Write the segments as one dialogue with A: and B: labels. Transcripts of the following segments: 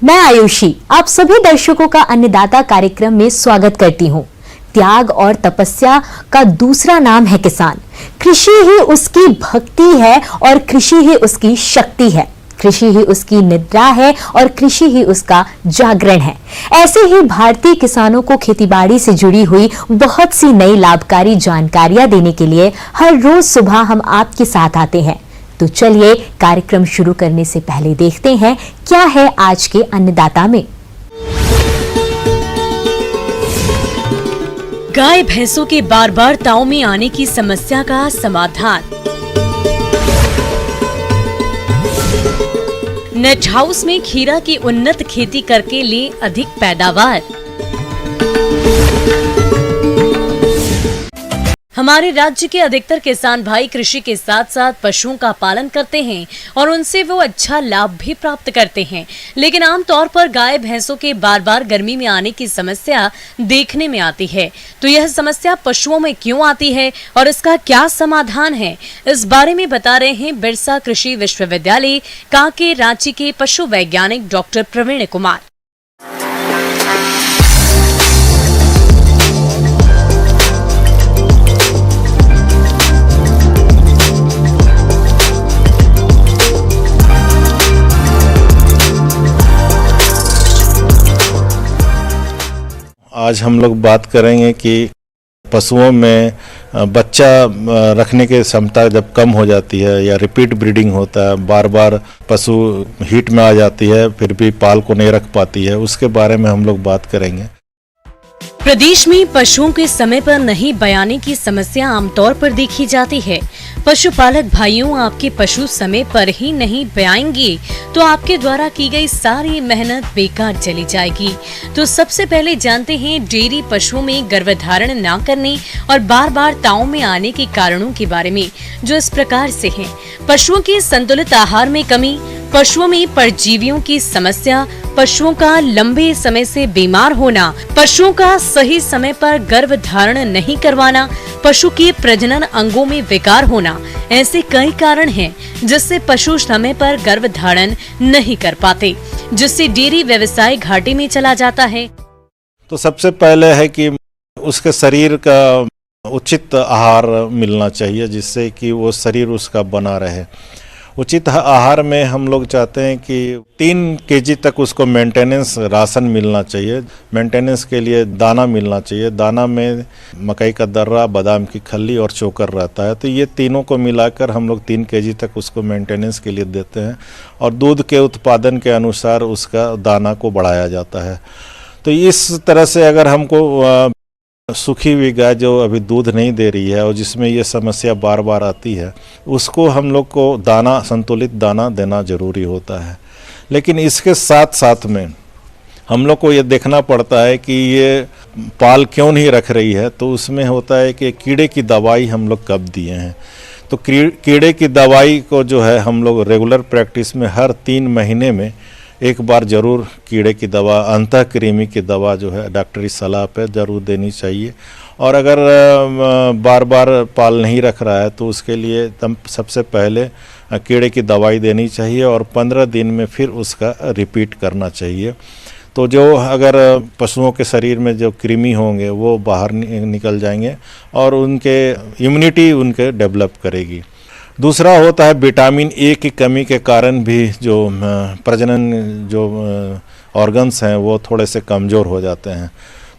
A: मैं आयुषी आप सभी दर्शकों का अन्नदाता कार्यक्रम में स्वागत करती हूँ। त्याग और तपस्या का दूसरा नाम है किसान। कृषि ही उसकी भक्ति है और कृषि ही उसकी शक्ति है। कृषि ही उसकी निद्रा है और कृषि ही उसका जागरण है। ऐसे ही भारतीय किसानों को खेतीबाड़ी से जुड़ी हुई बहुत सी नई लाभकारी जानकारियां देने के लिए हर रोज सुबह हम आपके साथ आते हैं। तो चलिए कार्यक्रम शुरू करने से पहले देखते हैं क्या है आज के अन्नदाता में।
B: गाय भैंसों के बार बार ताव में आने की समस्या का समाधान। नेट हाउस में खीरा की उन्नत खेती करके ले अधिक पैदावार। हमारे राज्य के अधिकतर किसान भाई कृषि के साथ साथ पशुओं का पालन करते हैं और उनसे वो अच्छा लाभ भी प्राप्त करते हैं, लेकिन आमतौर पर गाय भैंसों के बार बार गर्मी में आने की समस्या देखने में आती है। तो यह समस्या पशुओं में क्यों आती है और इसका क्या समाधान है, इस बारे में बता रहे हैं बिरसा कृषि विश्वविद्यालय कांके रांची के पशु वैज्ञानिक डॉक्टर प्रवीण कुमार।
C: आज हम लोग बात करेंगे कि पशुओं में बच्चा रखने की क्षमता जब कम हो जाती है या रिपीट ब्रीडिंग होता है, बार बार पशु हीट में आ जाती है फिर भी पाल को नहीं रख पाती है, उसके बारे में हम लोग बात करेंगे।
B: प्रदेश में पशुओं के समय पर नहीं बयाने की समस्या आमतौर पर देखी जाती है। पशुपालक भाइयों, आपके पशु समय पर ही नहीं ब्याएंगे तो आपके द्वारा की गई सारी मेहनत बेकार चली जाएगी। तो सबसे पहले जानते हैं डेयरी पशुओं में गर्भधारण न करने और बार बार ताव में आने के कारणों के बारे में, जो इस प्रकार से हैं। पशुओं के संतुलित आहार में कमी, पशुओं में परजीवियों की समस्या, पशुओं का लंबे समय से बीमार होना, पशुओं का सही समय पर गर्भ धारण नहीं करवाना, पशु के प्रजनन अंगों में विकार होना, ऐसे कई कारण हैं जिससे पशु समय पर गर्भ धारण नहीं कर पाते, जिससे डेयरी व्यवसाय घाटे में चला जाता है।
C: तो सबसे पहले है कि उसके शरीर का उचित आहार मिलना चाहिए जिससे कि वो शरीर उसका बना रहे। उचित आहार में हम लोग चाहते हैं कि 3 केजी तक उसको मेंटेनेंस राशन मिलना चाहिए। मेंटेनेंस के लिए दाना मिलना चाहिए। दाना में मकई का दर्रा, बादाम की खल्ली और चोकर रहता है। तो ये तीनों को मिलाकर हम लोग 3 केजी तक उसको मेंटेनेंस के लिए देते हैं और दूध के उत्पादन के अनुसार उसका दाना को बढ़ाया जाता है। तो इस तरह से अगर हमको सूखी हुई गाय जो अभी दूध नहीं दे रही है और जिसमें ये समस्या बार बार आती है, उसको हम लोग को दाना, संतुलित दाना देना जरूरी होता है। लेकिन इसके साथ साथ में हम लोग को ये देखना पड़ता है कि ये पाल क्यों नहीं रख रही है। तो उसमें होता है कि कीड़े की दवाई हम लोग कब दिए हैं। तो कीड़े की दवाई को जो है हम लोग रेगुलर प्रैक्टिस में हर 3 महीने में एक बार जरूर कीड़े की दवा, अंतःकृमि की दवा जो है डॉक्टरी सलाह पे जरूर देनी चाहिए। और अगर बार बार पाल नहीं रख रहा है तो उसके लिए सबसे पहले कीड़े की दवाई देनी चाहिए और 15 दिन में फिर उसका रिपीट करना चाहिए। तो जो अगर पशुओं के शरीर में जो कृमि होंगे वो बाहर निकल जाएंगे और उनके इम्यूनिटी उनके डेवलप करेगी। दूसरा होता है विटामिन ए की कमी के कारण भी जो प्रजनन जो ऑर्गन्स हैं वो थोड़े से कमज़ोर हो जाते हैं।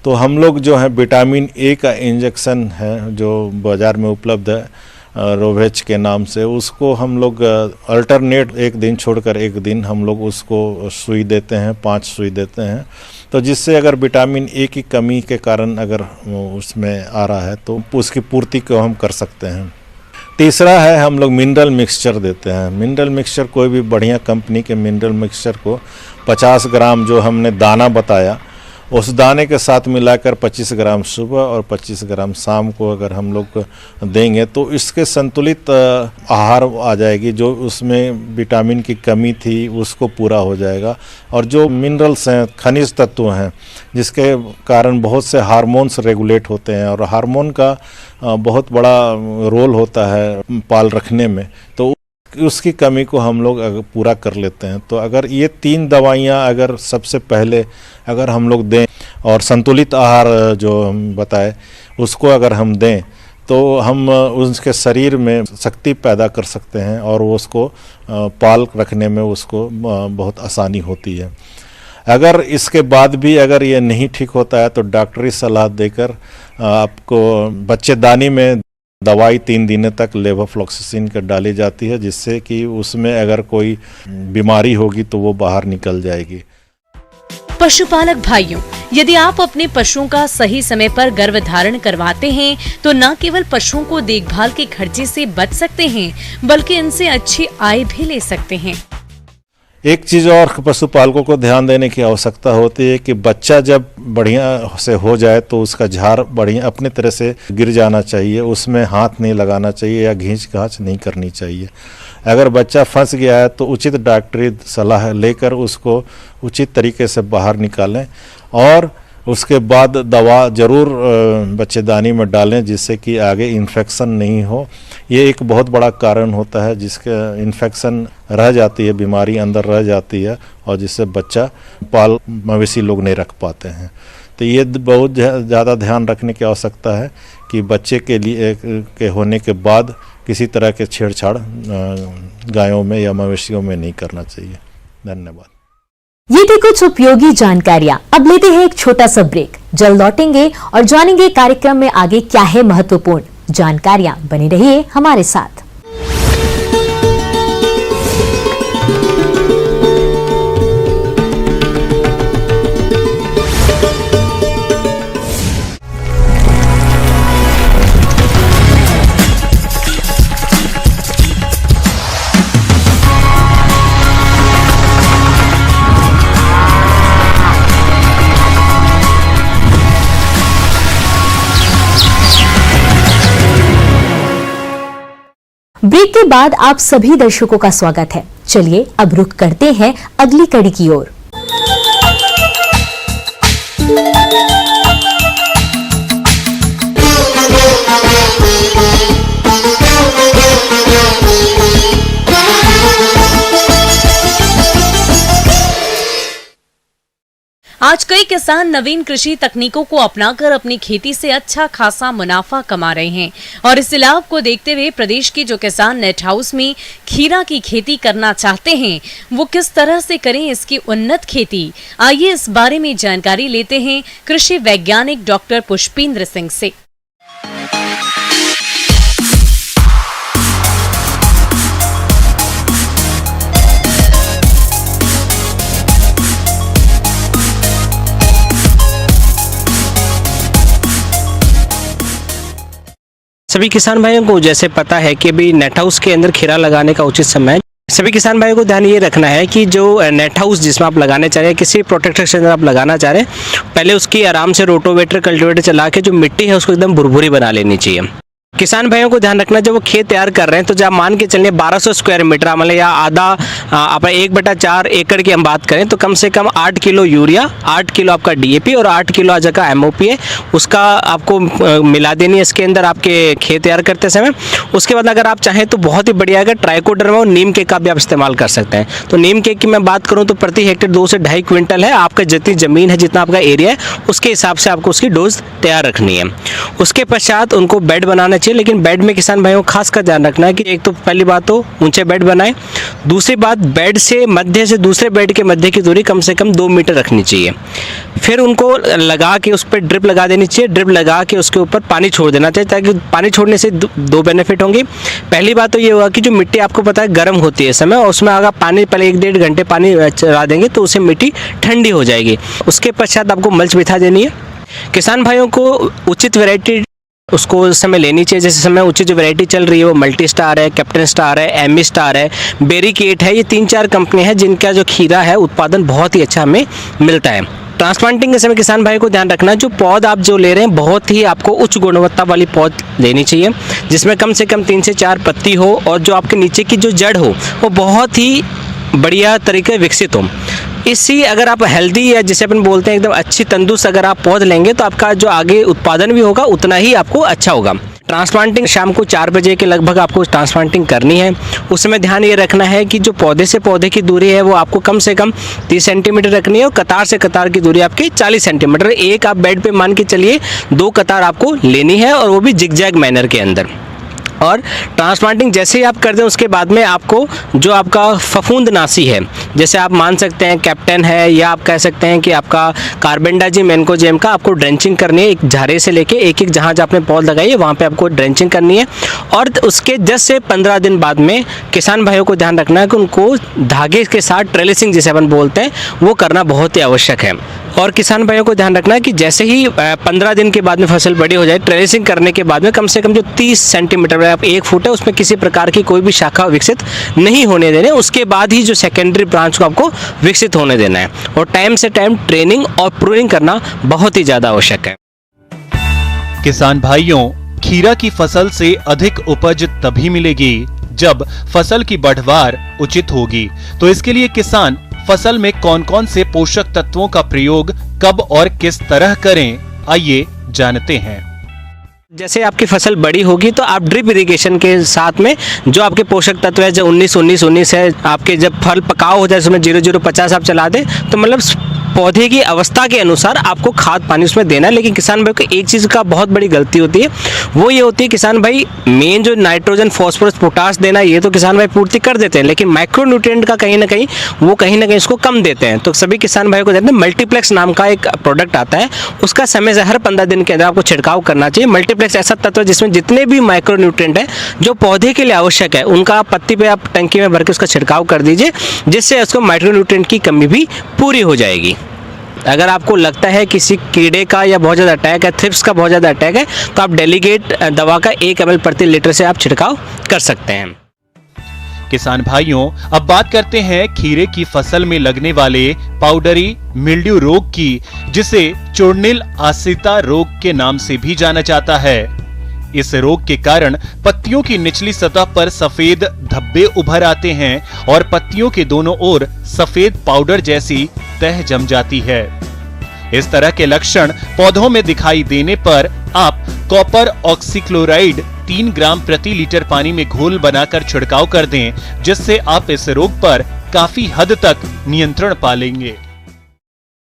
C: तो हम लोग जो है विटामिन ए का इंजेक्शन है जो बाज़ार में उपलब्ध है रोवेच के नाम से, उसको हम लोग अल्टरनेट एक दिन छोड़कर एक दिन हम लोग उसको सुई देते हैं, 5 सुई देते हैं। तो जिससे अगर विटामिन ए की कमी के कारण अगर उसमें आ रहा है तो उसकी पूर्ति को हम कर सकते हैं। तीसरा है हम लोग मिनरल मिक्सचर देते हैं। मिनरल मिक्सचर कोई भी बढ़िया कंपनी के मिनरल मिक्सचर को 50 ग्राम जो हमने दाना बताया उस दाने के साथ मिलाकर 25 ग्राम सुबह और 25 ग्राम शाम को अगर हम लोग देंगे तो इसके संतुलित आहार आ जाएगी। जो उसमें विटामिन की कमी थी उसको पूरा हो जाएगा और जो मिनरल्स हैं, खनिज तत्व हैं, जिसके कारण बहुत से हार्मोन्स रेगुलेट होते हैं और हार्मोन का बहुत बड़ा रोल होता है पाल रखने में। तो उसकी कमी को हम लोग पूरा कर लेते हैं। तो अगर ये 3 दवाइयाँ अगर सबसे पहले अगर हम लोग दें और संतुलित आहार जो हम बताए उसको अगर हम दें तो हम उसके शरीर में शक्ति पैदा कर सकते हैं और उसको पाल रखने में उसको बहुत आसानी होती है। अगर इसके बाद भी अगर ये नहीं ठीक होता है तो डॉक्टरी सलाह देकर आपको बच्चेदानी में दवाई 3 दिन तक लेवोफ्लॉक्सासिन का डाली जाती है, जिससे कि उसमें अगर कोई बीमारी होगी तो वो बाहर निकल जाएगी।
B: पशुपालक भाइयों, यदि आप अपने पशुओं का सही समय पर गर्भधारण करवाते हैं तो न केवल पशुओं को देखभाल के खर्चे से बच सकते हैं बल्कि इनसे अच्छी आय भी ले सकते हैं।
C: एक चीज़ और पशुपालकों को ध्यान देने की आवश्यकता होती है कि बच्चा जब बढ़िया से हो जाए तो उसका झाड़ बढ़िया अपने तरह से गिर जाना चाहिए, उसमें हाथ नहीं लगाना चाहिए या घींच घांच नहीं करनी चाहिए। अगर बच्चा फंस गया है तो उचित डॉक्टरी सलाह लेकर उसको उचित तरीके से बाहर निकालें और उसके बाद दवा ज़रूर बच्चेदानी में डालें जिससे कि आगे इन्फेक्शन नहीं हो। ये एक बहुत बड़ा कारण होता है जिसके इन्फेक्शन रह जाती है, बीमारी अंदर रह जाती है और जिससे बच्चा पाल मवेशी लोग नहीं रख पाते हैं। तो ये बहुत ज़्यादा ध्यान रखने की आवश्यकता है कि बच्चे के लिए के होने के बाद किसी तरह के छेड़छाड़ गायों में या मवेशियों में नहीं करना चाहिए। धन्यवाद।
A: ये थी कुछ उपयोगी जानकारियां। अब लेते हैं एक छोटा सा ब्रेक, जल्द लौटेंगे और जानेंगे कार्यक्रम में आगे क्या है महत्वपूर्ण जानकारियां। बने रहिए हमारे साथ। ब्रेक के बाद आप सभी दर्शकों का स्वागत है। चलिए अब रुख करते हैं अगली कड़ी की ओर।
B: आज कई किसान नवीन कृषि तकनीकों को अपनाकर अपनी खेती से अच्छा खासा मुनाफा कमा रहे हैं और इस लाभ को देखते हुए प्रदेश के जो किसान नेट हाउस में खीरा की खेती करना चाहते हैं वो किस तरह से करें इसकी उन्नत खेती। आइए इस बारे में जानकारी लेते हैं कृषि वैज्ञानिक डॉक्टर पुष्पेंद्र सिंह से।
D: सभी किसान भाइयों को जैसे पता है कि अभी नेट हाउस के अंदर खीरा लगाने का उचित समय है। सभी किसान भाइयों को ध्यान ये रखना है कि जो नेट हाउस जिसमें आप लगाने चाह रहे हैं, किसी प्रोटेक्टर से आप लगाना चाह रहे हैं, पहले उसकी आराम से रोटोवेटर कल्टीवेटर चला के जो मिट्टी है उसको एकदम भुरभुरी बना लेनी चाहिए। किसान भाइयों को ध्यान रखना, जब वो खेत तैयार कर रहे हैं तो जब मान के चलिए 1200 स्क्वायर मीटर मतलब या आधा आप 1/4 एकड़ की हम बात करें तो कम से कम 8 किलो यूरिया, 8 किलो आपका DAP और 8 किलो आज का MOP है, उसका आपको मिला देनी है इसके अंदर आपके खेत तैयार करते समय। उसके बाद अगर आप चाहें तो बहुत ही बढ़िया अगर ट्राइकोडर्मा और नीम केक का भी आप इस्तेमाल कर सकते हैं। तो नीम केक की मैं बात करूँ तो प्रति हेक्टेयर 2 से 2.5 क्विंटल है, आपका जितनी ज़मीन है जितना आपका एरिया है उसके हिसाब से आपको उसकी डोज तैयार रखनी है। उसके पश्चात उनको बेड बनाना चाहिए, लेकिन बेड में किसान भाइयों को खास कर ध्यान रखना है कि एक तो पहली बात तो ऊंचे बेड बनाएं, दूसरी बात बेड से मध्य से दूसरे बेड के मध्य की दूरी कम से कम 2 मीटर रखनी चाहिए। फिर उनको लगा के उस पर ड्रिप लगा देनी चाहिए, ड्रिप लगा के उसके ऊपर पानी छोड़ देना चाहिए, ताकि पानी छोड़ने से दो बेनिफिट होंगे। पहली बात तो ये होगा कि जो मिट्टी आपको पता है गर्म होती है इस समय, और उसमें अगर पानी पहले 1-1.5 घंटे पानी चला देंगे तो उससे मिट्टी ठंडी हो जाएगी। उसके पश्चात आपको मल्च बिछा देनी है। किसान भाइयों को उचित वैरायटी उसको उस समय लेनी चाहिए। जैसे समय उचित जो वैरायटी चल रही है वो मल्टी स्टार है, कैप्टन स्टार है, एमी स्टार है, बेरीकेट है, ये 3-4 कंपनी है जिनका जो खीरा है उत्पादन बहुत ही अच्छा हमें मिलता है। ट्रांसप्लांटिंग के समय किसान भाई को ध्यान रखना है जो पौध आप जो ले रहे हैं बहुत ही आपको उच्च गुणवत्ता वाली पौध लेनी चाहिए, जिसमें कम से कम 3 से 4 पत्ती हो और जो आपके नीचे की जो जड़ हो वो बहुत ही बढ़िया तरीके विकसित हो। इसी अगर आप हेल्दी या जिसे अपन बोलते हैं एकदम अच्छी तंदुरुस्त अगर आप पौध लेंगे तो आपका जो आगे उत्पादन भी होगा उतना ही आपको अच्छा होगा। ट्रांसप्लांटिंग शाम को 4 बजे के लगभग आपको ट्रांसप्लांटिंग करनी है। उस समय ध्यान ये रखना है कि जो पौधे से पौधे की दूरी है वो आपको कम से कम 30 सेंटीमीटर रखनी है और कतार से कतार की दूरी आपकी 40 सेंटीमीटर। एक आप बेड पे मान के चलिए 2 कतार आपको लेनी है और वो भी जिगजैग मैनर के अंदर। और ट्रांसप्लांटिंग जैसे ही आप कर दें उसके बाद में आपको जो आपका फफूंदनाशी है, जैसे आप मान सकते हैं कैप्टन है या आप कह सकते हैं कि आपका कार्बेंडाजिम मैनकोजेब का आपको ड्रेंचिंग करनी है। एक झारे से लेके एक एक जहाँ आपने पौध लगाई है वहाँ पे आपको ड्रेंचिंग करनी है। और उसके 10 से 15 दिन बाद में किसान भाइयों को ध्यान रखना है कि उनको धागे के साथ ट्रेलिसिंग जिसे अपन बोलते हैं वो करना बहुत ही आवश्यक है। और किसान भाइयों को ध्यान रखना है कि जैसे ही 15 दिन के बाद में फसल बड़ी हो जाए, ट्रेलिसिंग करने के बाद में कम से कम जो 30 सेंटीमीटर आप 1 फुट है उसमें किसी प्रकार की कोई भी शाखा विकसित नहीं होने देने। उसके बाद ही जो सेकेंडरी ब्रांच को आपको विकसित होने देना है। और टाइम से टाइम ट्रेनिंग और प्रूनिंग करना बहुत ही ज़्यादा आवश्यक है।
E: किसान भाइयों, खीरा की फसल से अधिक उपज तभी मिलेगी जब फसल की बढ़वार उचित होगी। तो इसके लिए किसान फसल में कौन कौन से पोषक तत्वों का प्रयोग कब और किस तरह करें, आइए जानते हैं।
D: जैसे आपकी फसल बड़ी होगी तो आप ड्रिप इरिगेशन के साथ में जो आपके पोषक तत्व है, जो 19-19-19 है, आपके जब फल पकाव हो जाए उसमें 0-0-50 आप चला दें तो मतलब पौधे की अवस्था के अनुसार आपको खाद पानी उसमें देना है। लेकिन किसान भाई को एक चीज़ का बहुत बड़ी गलती होती है, वो ये होती है किसान भाई मेन जो नाइट्रोजन फॉस्फोरस पोटास देना ये तो किसान भाई पूर्ति कर देते हैं, लेकिन माइक्रो न्यूट्रिएंट का कहीं ना कहीं इसको कम देते हैं। तो सभी किसान भाई को जानते हैं मल्टीप्लेक्स नाम का एक प्रोडक्ट आता है, उसका समय से हर 15 दिन के अंदर आपको छिड़काव करना चाहिए। मल्टीप्लेक्स ऐसा तत्व है जिसमें जितने भी माइक्रो न्यूट्रिएंट है जो पौधे के लिए आवश्यक है उनका पत्ती पे आप टंकी में भर के उसका छिड़काव कर दीजिए, जिससे उसको माइक्रो न्यूट्रिएंट की कमी भी पूरी हो जाएगी। अगर आपको लगता है किसी कीड़े का या बहुत ज़्यादा अटैक है, थ्रिप्स का बहुत ज़्यादा अटैक है, तो आप डेलीगेट दवा का 1 ml प्रति लीटर से आप छिड़काव कर सकते हैं।
E: किसान भाइयों, अब बात करते हैं खीरे की फसल में लगने वाले पाउडरी मिल्ड्यू रोग की, जिसे चूर्निल आसिता रोग के नाम से भी जाना जाता है। इस रोग के कारण पत्तियों की निचली सतह पर सफेद धब्बे उभर आते हैं और पत्तियों के दोनों ओर सफेद पाउडर जैसी तह जम जाती है। इस तरह के लक्षण पौधों में दिखाई देने पर आप कॉपर ऑक्सीक्लोराइड 3 ग्राम प्रति लीटर पानी में घोल बनाकर छिड़काव कर दें, जिससे आप इस रोग पर काफी हद तक नियंत्रण पा लेंगे।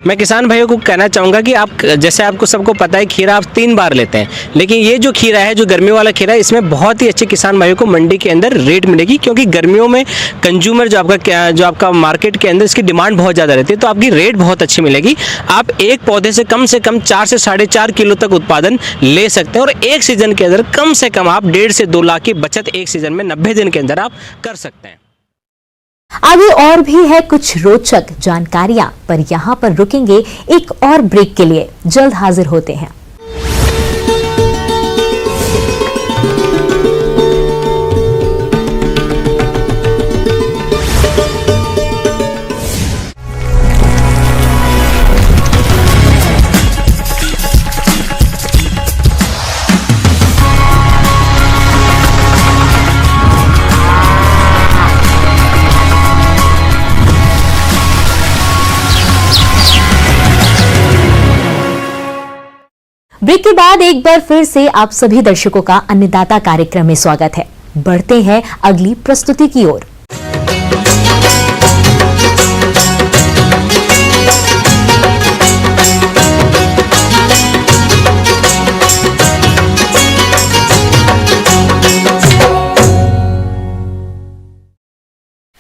D: मैं किसान भाइयों को कहना चाहूँगा कि आप जैसे आपको सबको पता है खीरा आप 3 बार लेते हैं, लेकिन ये जो खीरा है जो गर्मियों वाला खीरा है इसमें बहुत ही अच्छे किसान भाइयों को मंडी के अंदर रेट मिलेगी, क्योंकि गर्मियों में कंज्यूमर जो आपका मार्केट के अंदर इसकी डिमांड बहुत ज़्यादा रहती है, तो आपकी रेट बहुत अच्छी मिलेगी। आप एक पौधे से कम 4 से 4.5 किलो तक उत्पादन ले सकते हैं और एक सीजन के अंदर कम से कम आप 1.5 से 2 लाख की बचत एक सीजन में 90 दिन के अंदर आप कर सकते हैं।
A: आगे और भी है कुछ रोचक जानकारियां, पर यहां पर रुकेंगे एक और ब्रेक के लिए। जल्द हाजिर होते हैं। ब्रेक के बाद एक बार फिर से आप सभी दर्शकों का अन्नदाता कार्यक्रम में स्वागत है। बढ़ते हैं अगली प्रस्तुति की ओर।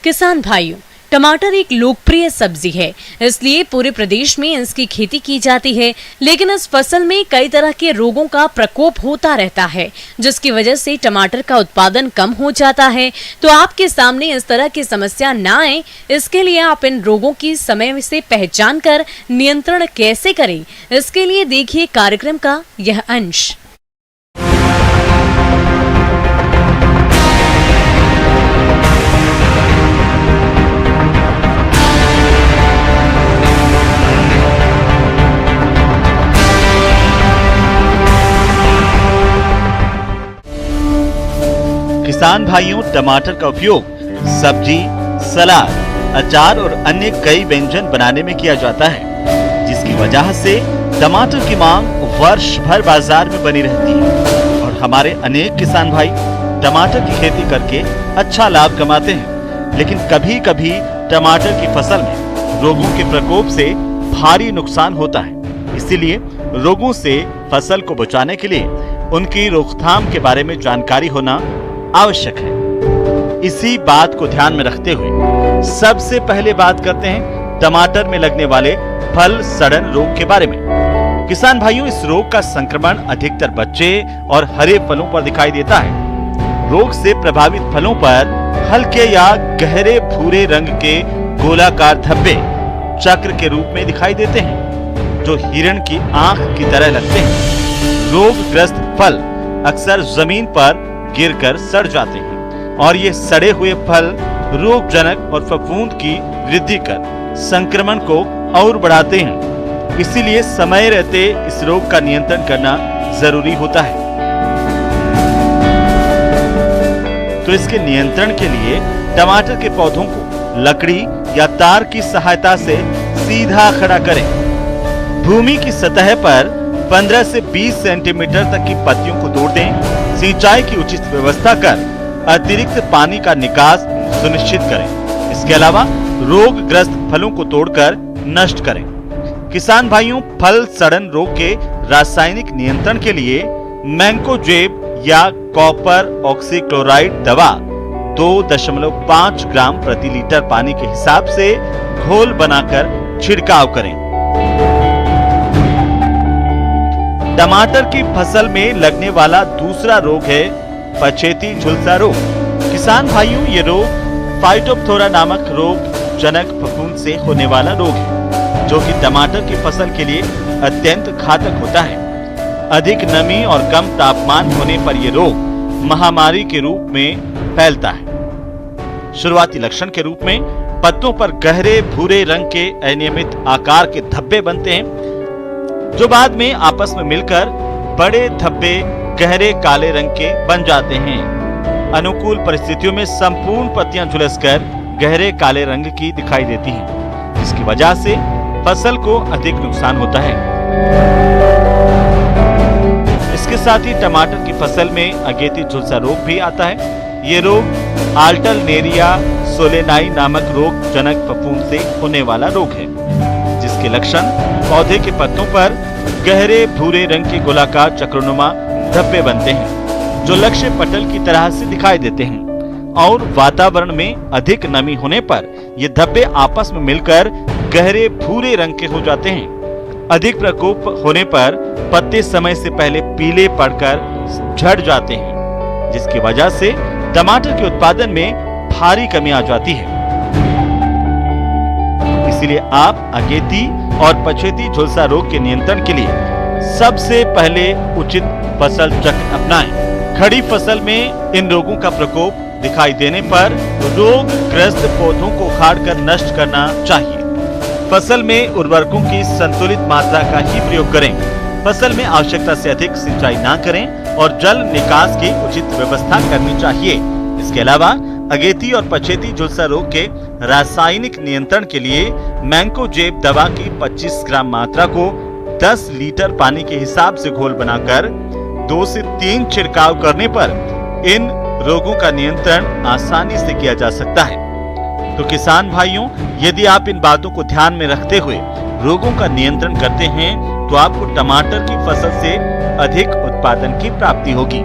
B: किसान भाइयों, टमाटर एक लोकप्रिय सब्जी है, इसलिए पूरे प्रदेश में इसकी खेती की जाती है। लेकिन इस फसल में कई तरह के रोगों का प्रकोप होता रहता है, जिसकी वजह से टमाटर का उत्पादन कम हो जाता है। तो आपके सामने इस तरह की समस्या न आए, इसके लिए आप इन रोगों की समय से पहचान कर नियंत्रण कैसे करें, इसके लिए देखिए कार्यक्रम का यह अंश।
F: किसान भाइयों, टमाटर का उपयोग सब्जी, सलाद, अचार और अन्य कई व्यंजन बनाने में किया जाता है, जिसकी वजह से टमाटर की मांग वर्ष भर बाजार में बनी रहती है और हमारे अनेक किसान भाई टमाटर की खेती करके अच्छा लाभ कमाते हैं, लेकिन कभी कभी टमाटर की फसल में रोगों के प्रकोप से भारी नुकसान होता है। इसीलिए रोगों से फसल को बचाने के लिए उनकी रोकथाम के बारे में जानकारी होना आवश्यक है। इसी बात को ध्यान में रखते हुए सबसे पहले बात करते हैं टमाटर में लगने वाले फल सड़न रोग के बारे में। किसान भाइयों, इस रोग का संक्रमण अधिकतर बच्चे और हरे फलों पर दिखाई देता है। रोग से प्रभावित फलों पर हल्के या गहरे भूरे रंग के गोलाकार धब्बे चक्र के रूप में दिखाई देते हैं, जो हिरण की आंख की तरह लगते हैं। रोगग्रस्त फल अक्सर जमीन पर गिरकर सड़ जाते हैं और ये सड़े हुए फल रोगजनक और फफूंद की वृद्धि कर संक्रमण को और बढ़ाते हैं। इसीलिए समय रहते इस रोग का नियंत्रण करना जरूरी होता है। तो इसके नियंत्रण के लिए टमाटर के पौधों को लकड़ी या तार की सहायता से सीधा खड़ा करें। भूमि की सतह पर 15 से 20 सेंटीमीटर तक की पत्तियों को तोड़ दें। सिंचाई की उचित व्यवस्था कर अतिरिक्त पानी का निकास सुनिश्चित करें। इसके अलावा रोगग्रस्त फलों को तोड़कर नष्ट करें। किसान भाइयों, फल सड़न रोग के रासायनिक नियंत्रण के लिए मैंकोजेब या कॉपर ऑक्सीक्लोराइड दवा 2.5 ग्राम प्रति लीटर पानी के हिसाब से घोल बनाकर छिड़काव करें। टमाटर की फसल में लगने वाला दूसरा रोग है पछेती झुलसा रोग। किसान भाइयों, ये रोग फाइटोप्थोरा नामक रोग जनक फफूंद से होने वाला रोग है, जो कि टमाटर की फसल के लिए अत्यंत घातक होता है। अधिक नमी और कम तापमान होने पर यह रोग महामारी के रूप में फैलता है। शुरुआती लक्षण के रूप में पत्तों पर गहरे भूरे रंग के अनियमित आकार के धब्बे बनते हैं, जो बाद में आपस में मिलकर बड़े धब्बे गहरे काले रंग के बन जाते हैं। अनुकूल परिस्थितियों में संपूर्ण पत्तियां झुलसकर गहरे काले रंग की दिखाई देती हैं, जिसकी वजह से फसल को अधिक नुकसान होता है। इसके साथ ही टमाटर की फसल में अगेती झुलसा रोग भी आता है। ये रोग आल्टरनेरिया सोलेनाई नामक रोग जनक फफूंद से होने वाला रोग है, जिसके लक्षण पौधे के पत्तों पर गहरे भूरे रंग के गोलाकार चक्रनुमा धब्बे बनते हैं, जो लक्ष्य पटल की तरह से दिखाई देते हैं और वातावरण में अधिक नमी होने पर ये धब्बे आपस में मिलकर गहरे भूरे रंग के हो जाते हैं। अधिक प्रकोप होने पर पत्ते समय से पहले पीले पड़कर झड़ जाते हैं, जिसकी वजह से टमाटर के उत्पादन में भारी कमी आ जाती है। इसलिए आप अगेती और पछेती झुलसा रोग के नियंत्रण के लिए सबसे पहले उचित फसल चक्र अपनाएं। खड़ी फसल में इन रोगों का प्रकोप दिखाई देने पर रोगग्रस्त पौधों को उखाड़कर नष्ट करना चाहिए। फसल में उर्वरकों की संतुलित मात्रा का ही प्रयोग करें। फसल में आवश्यकता से अधिक सिंचाई ना करें और जल निकास की उचित व्यवस्था करनी चाहिए। इसके अलावा अगेती और पछेती झुलसा रोग के रासायनिक नियंत्रण के लिए मैंकोजेब दवा की 25 ग्राम मात्रा को 10 लीटर पानी के हिसाब से घोल बनाकर 2 से 3 छिड़काव करने पर इन रोगों का नियंत्रण आसानी से किया जा सकता है। तो किसान भाइयों, यदि आप इन बातों को ध्यान में रखते हुए रोगों का नियंत्रण करते हैं तो आपको टमाटर की फसल से अधिक उत्पादन की प्राप्ति होगी।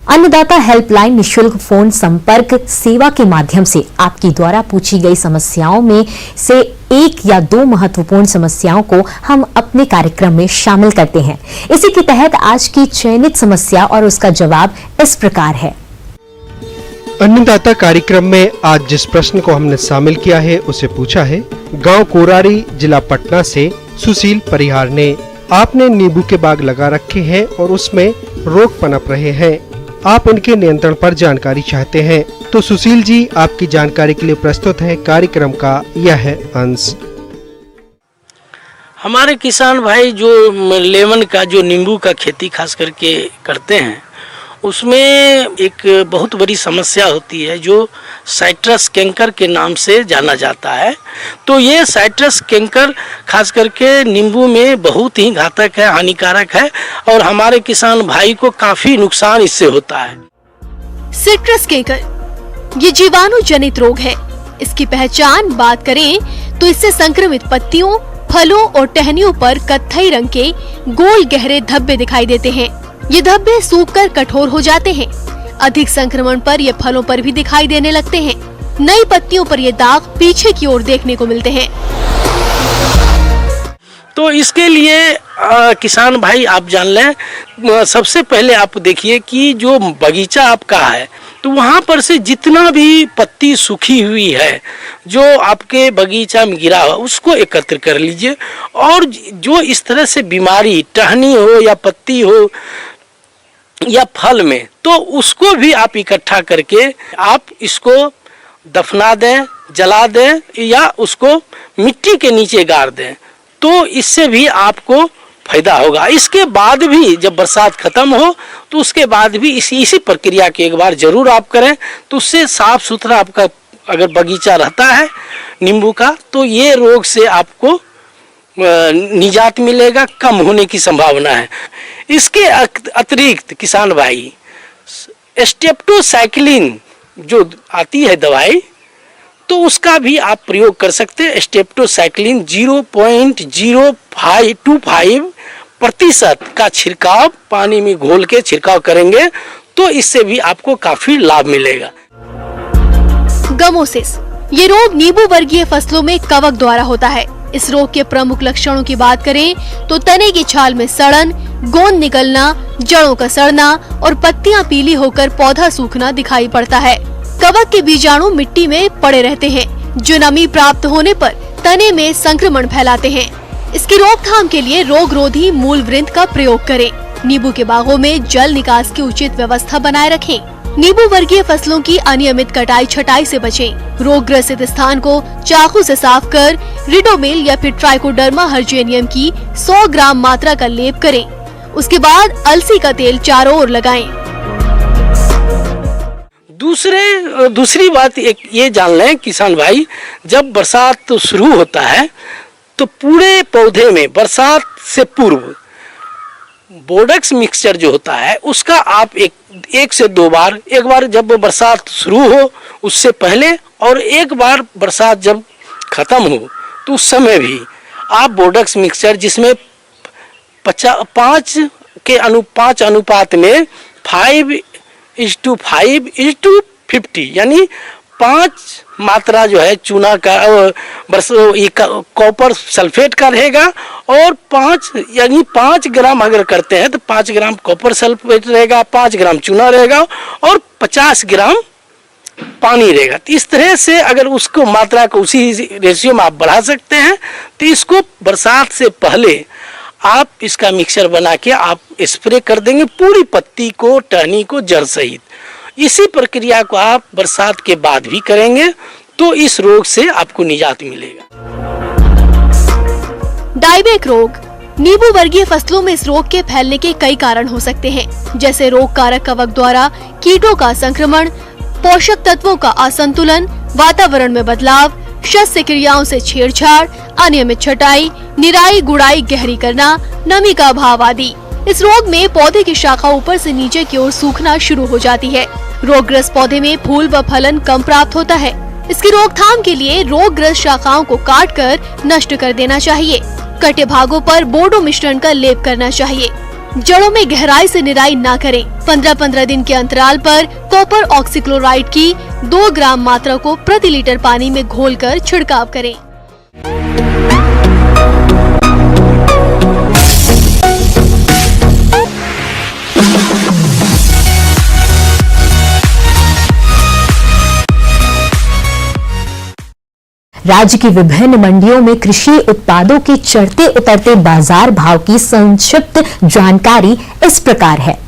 A: अन्नदाता हेल्पलाइन निशुल्क फोन संपर्क सेवा के माध्यम से आपकी द्वारा पूछी गई समस्याओं में से एक या दो महत्वपूर्ण समस्याओं को हम अपने कार्यक्रम में शामिल करते हैं। इसी के तहत आज की चयनित समस्या और उसका जवाब इस प्रकार है।
G: अन्नदाता कार्यक्रम में आज जिस प्रश्न को हमने शामिल किया है उसे पूछा है गांव कोरारी, जिला पटना से सुशील परिहार ने। आपने नींबू के बाग लगा रखे हैं और उसमें रोग पनप रहे हैं, आप इनके नियंत्रण पर जानकारी चाहते हैं। तो सुशील जी, आपकी जानकारी के लिए प्रस्तुत है कार्यक्रम का यह अंश।
H: हमारे किसान भाई जो लेमन का, जो नींबू का खेती खास करके करते हैं, उसमें एक बहुत बड़ी समस्या होती है जो साइट्रस कैंकर के नाम से जाना जाता है। तो ये साइट्रस कैंकर खास करके नींबू में बहुत ही घातक है, हानिकारक है और हमारे किसान भाई को काफी नुकसान इससे होता है।
I: सिट्रस कैंकर ये जीवाणु जनित रोग है। इसकी पहचान बात करें तो इससे संक्रमित पत्तियों, फलों और टहनियों पर कत्थई रंग के गोल गहरे धब्बे दिखाई देते हैं। ये धब्बे सूखकर कठोर हो जाते हैं। अधिक संक्रमण पर ये फलों पर भी दिखाई देने लगते हैं। नई पत्तियों पर ये दाग पीछे की ओर देखने को मिलते हैं।
H: तो इसके लिए किसान भाई आप जान लें, सबसे पहले आप देखिए कि जो बगीचा आपका है तो वहाँ पर से जितना भी पत्ती सूखी हुई है जो आपके बगीचा में गिरा हुआ उसको एकत्र कर लीजिए। और जो इस तरह से बीमारी टहनी हो या पत्ती हो या फल में, तो उसको भी आप इकट्ठा करके आप इसको दफना दें, जला दें या उसको मिट्टी के नीचे गाड़ दें, तो इससे भी आपको फायदा होगा। इसके बाद भी जब बरसात खत्म हो तो उसके बाद भी इसी प्रक्रिया के एक बार जरूर आप करें, तो उससे साफ सुथरा आपका अगर बगीचा रहता है नींबू का तो ये रोग से आपको निजात मिलेगा, कम होने की संभावना है। इसके अतिरिक्त किसान भाई स्टेप्टोसाइक्लिन जो आती है दवाई, तो उसका भी आप प्रयोग कर सकते हैं। स्टेप्टोसाइक्लिन 0.0525% का छिड़काव पानी में घोल के छिड़काव करेंगे तो इससे भी आपको काफी लाभ मिलेगा।
I: गमोसिस ये रोग नींबू वर्गीय फसलों में कवक द्वारा होता है। इस रोग के प्रमुख लक्षणों की बात करें तो तने की छाल में सड़न, गोंद निकलना, जड़ों का सड़ना और पत्तियां पीली होकर पौधा सूखना दिखाई पड़ता है। कवक के बीजाणु मिट्टी में पड़े रहते हैं जो नमी प्राप्त होने पर तने में संक्रमण फैलाते हैं। इसकी रोकथाम के लिए रोगरोधी मूल वृंत का प्रयोग करें। नींबू के बागों में जल निकास की उचित व्यवस्था बनाए रखें। नींबू वर्गीय फसलों की अनियमित कटाई छटाई से बचें। रोग ग्रसित स्थान को चाकू से साफ कर रिडोमिल या फिर ट्राइकोडर्मा हर्जेनियम की 100 ग्राम मात्रा का लेप करें। उसके बाद अलसी का तेल चारों ओर लगाएं।
H: दूसरी बात एक ये जान लें किसान भाई, जब बरसात तो शुरू होता है तो पूरे पौधे में बरसात से पूर्व बोर्डक्स मिक्सचर जो होता है उसका आप एक से दो बार, एक बार जब बरसात शुरू हो उससे पहले और एक बार बरसात जब खत्म हो तो उस समय भी आप बोर्डक्स मिक्सचर जिसमें 5 अनुपात में 5:5:50 यानी 5 मात्रा जो है चूना का कॉपर सल्फेट का रहेगा और 5 ग्राम अगर करते हैं तो 5 ग्राम कॉपर सल्फेट रहेगा, 5 ग्राम चूना रहेगा और 50 ग्राम पानी रहेगा। तो इस तरह से अगर उसको मात्रा को उसी रेशियो में आप बढ़ा सकते हैं तो इसको बरसात से पहले आप इसका मिक्सचर बना के आप स्प्रे कर देंगे पूरी पत्ती को, टहनी को, जड़ सहित। इसी प्रक्रिया को आप बरसात के बाद भी करेंगे तो इस रोग से आपको निजात मिलेगा।
I: डायबेक रोग नींबू वर्गीय फसलों में इस रोग के फैलने के कई कारण हो सकते हैं, जैसे रोग कारक कवक द्वारा कीटों का संक्रमण, पोषक तत्वों का असंतुलन, वातावरण में बदलाव, शस्य क्रियाओं से छेड़छाड़, अनियमित छटाई, निराई गुड़ाई गहरी करना, नमी का अभाव आदि। इस रोग में पौधे की शाखा ऊपर से नीचे की ओर सूखना शुरू हो जाती है। रोगग्रस्त पौधे में फूल व फलन कम प्राप्त होता है। इसकी रोकथाम के लिए रोगग्रस्त शाखाओं को काटकर नष्ट कर देना चाहिए। कटे भागों पर बोर्डो मिश्रण का लेप करना चाहिए। जड़ों में गहराई से निराई ना करें। 15-15 दिन के अंतराल पर कॉपर ऑक्सीक्लोराइड की 2 ग्राम मात्रा को प्रति लीटर पानी में घोलकर छिड़काव करें।
A: राज्य की विभिन्न मंडियों में कृषि उत्पादों के चढ़ते उतरते बाजार भाव की संक्षिप्त जानकारी इस प्रकार है।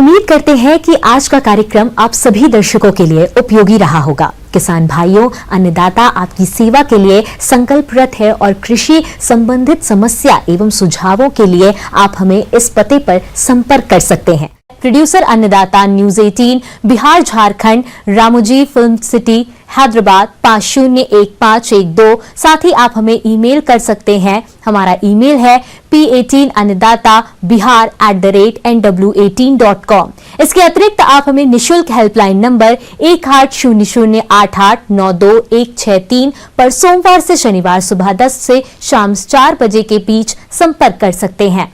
A: उम्मीद करते हैं कि आज का कार्यक्रम आप सभी दर्शकों के लिए उपयोगी रहा होगा। किसान भाइयों, अन्नदाता आपकी सेवा के लिए संकल्परत है और कृषि संबंधित समस्या एवं सुझावों के लिए आप हमें इस पते पर संपर्क कर सकते हैं। प्रोड्यूसर अन्नदाता, news 18, Bihar Jharkhand, Ramoji film city, Hyderabad 501512। साथ ही आप हमें ईमेल कर सकते हैं। हमारा ईमेल है p18annadatabihar@nw18.com। इसके अतिरिक्त आप हमें निशुल्क हेल्पलाइन नंबर 180088926163 पर सोमवार से शनिवार सुबह 10 से शाम 4 बजे के बीच संपर्क कर सकते हैं।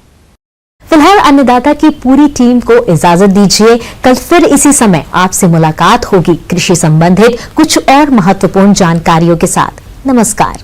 A: फिलहाल अन्नदाता की पूरी टीम को इजाजत दीजिए। कल फिर इसी समय आपसे मुलाकात होगी कृषि संबंधित कुछ और महत्वपूर्ण जानकारियों के साथ। नमस्कार।